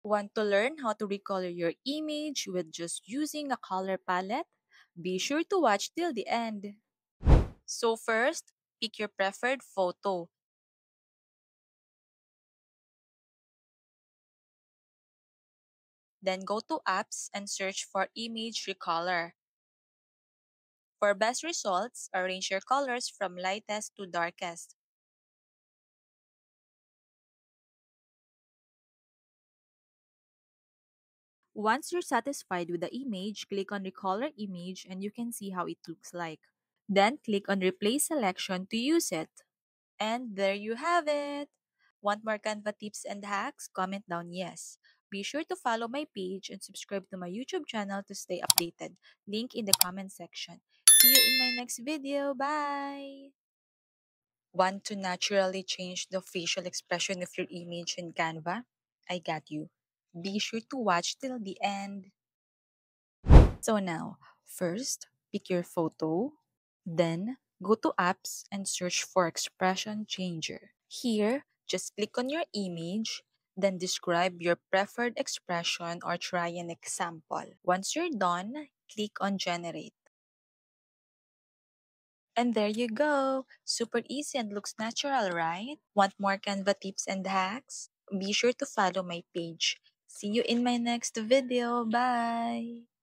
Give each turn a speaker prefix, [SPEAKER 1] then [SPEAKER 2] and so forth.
[SPEAKER 1] Want to learn how to recolor your image with just using a color palette? Be sure to watch till the end. So first, pick your preferred photo. Then go to apps and search for image recolor. For best results, arrange your colors from lightest to darkest. Once you're satisfied with the image, click on Recolor Image and you can see how it looks like. Then click on Replace Selection to use it. And there you have it! Want more Canva tips and hacks? Comment down yes. Be sure to follow my page and subscribe to my YouTube channel to stay updated. Link in the comment section. See you in my next video. Bye! Want to naturally change the facial expression of your image in Canva? I got you. Be sure to watch till the end. So now, first, pick your photo, then go to apps and search for expression changer. Here, just click on your image, then describe your preferred expression or try an example. Once you're done, click on generate. And there you go. Super easy and looks natural, right? Want more Canva tips and hacks? Be sure to follow my page. See you in my next video. Bye!